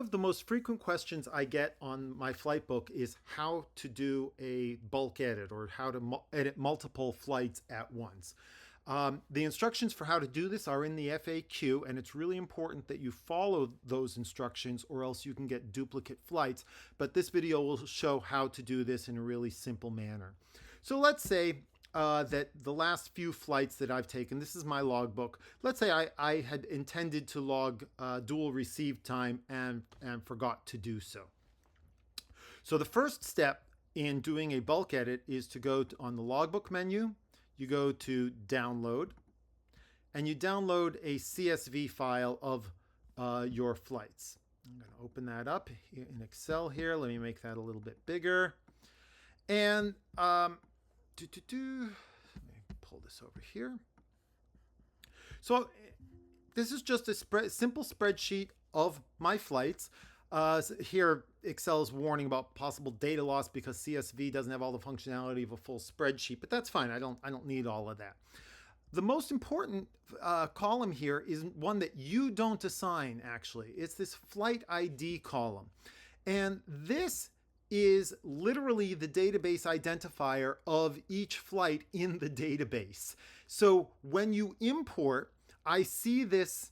Of the most frequent questions I get on my Flightbook is how to do a bulk edit or how to edit multiple flights at once. The instructions for how to do this are in the FAQ, and it's really important that you follow those instructions or else you can get duplicate flights. But this video will show how to do this in a really simple manner. So let's say that the last few flights that I've taken, this is my logbook. Let's say I had intended to log dual receive time and forgot to do so. So the first step in doing a bulk edit is to go on the logbook menu, you go to download, and you download a CSV file of your flights. I'm going to open that up in Excel here. Let me make that a little bit bigger. And let me pull this over here. So this is just a simple spreadsheet of my flights. Here, Excel is warning about possible data loss because CSV doesn't have all the functionality of a full spreadsheet, but that's fine. I don't need all of that. The most important column here is one that you don't assign, actually. It's this flight ID column. And this is literally the database identifier of each flight in the database. So when you import, I see this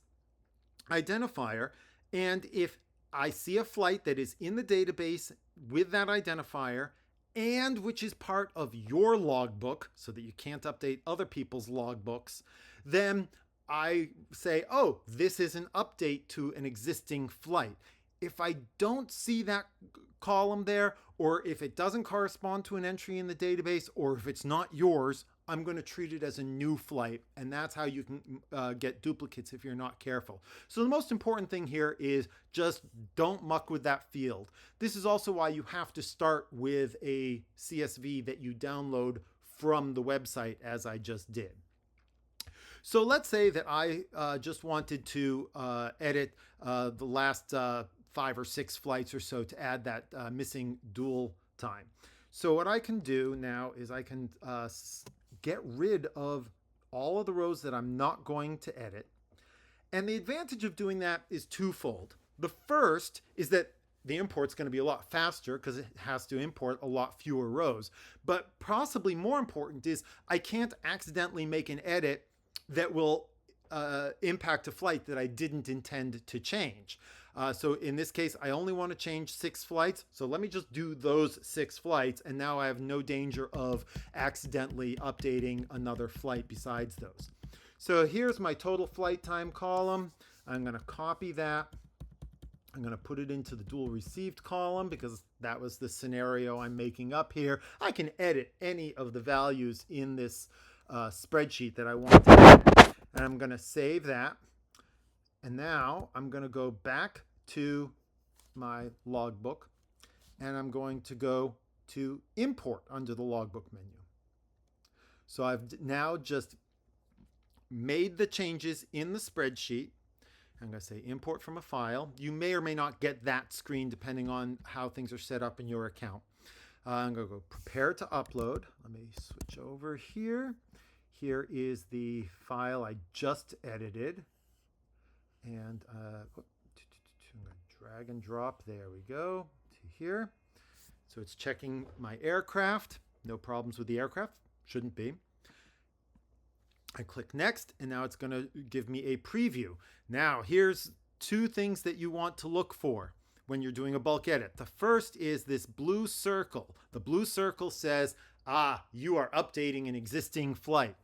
identifier, and if I see a flight that is in the database with that identifier and which is part of your logbook so that you can't update other people's logbooks, then I say, oh, this is an update to an existing flight. If I don't see that column there, or if it doesn't correspond to an entry in the database, or if it's not yours, I'm going to treat it as a new flight, and that's how you can get duplicates if you're not careful. So the most important thing here is just don't muck with that field. This is also why you have to start with a CSV that you download from the website, as I just did. So let's say that I just wanted to edit the last 5 or 6 flights or so to add that missing dual time. So what I can do now is I can get rid of all of the rows that I'm not going to edit. And the advantage of doing that is twofold. The first is that the import's going to be a lot faster because it has to import a lot fewer rows. But possibly more important is I can't accidentally make an edit that will impact a flight that I didn't intend to change. So in this case, I only want to change 6 flights. So let me just do those 6 flights. And now I have no danger of accidentally updating another flight besides those. So here's my total flight time column. I'm going to copy that. I'm going to put it into the dual received column because that was the scenario I'm making up here. I can edit any of the values in this spreadsheet that I want to edit. And I'm going to save that. And now I'm going to go back to my logbook, and I'm going to go to import under the logbook menu. So I've now just made the changes in the spreadsheet. I'm going to say import from a file. You may or may not get that screen depending on how things are set up in your account. I'm going to go prepare to upload. Let me switch over here. Here is the file I just edited. And I'm going to drag and drop. There we go to here. So it's checking my aircraft. No problems with the aircraft. Shouldn't be. I click next, and now it's going to give me a preview. Now, here's 2 things that you want to look for when you're doing a bulk edit. The first is this blue circle. The blue circle says, you are updating an existing flight.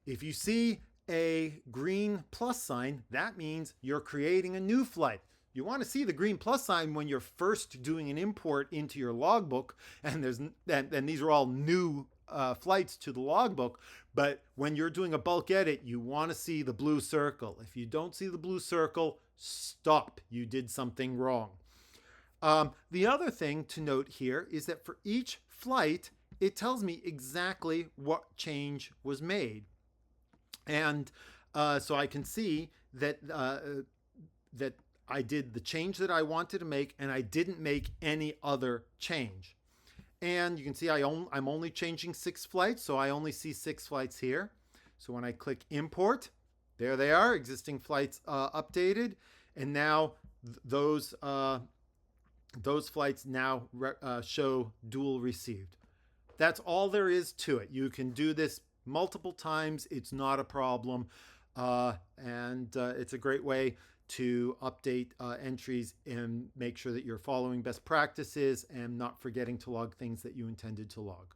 If you see a green plus sign, that means you're creating a new flight. You want to see the green plus sign when you're first doing an import into your logbook, and these are all new flights to the logbook. But when you're doing a bulk edit, you want to see the blue circle. If you don't see the blue circle, stop. You did something wrong. The other thing to note here is that for each flight, it tells me exactly what change was made. And so I can see that that I did the change that I wanted to make, and I didn't make any other change. And you can see I'm only changing 6 flights, so I only see 6 flights here. So when I click import, there they are, existing flights updated. And now those flights now show dual received. That's all there is to it. You can do this multiple times. It's not a problem. And it's a great way to update entries and make sure that you're following best practices and not forgetting to log things that you intended to log.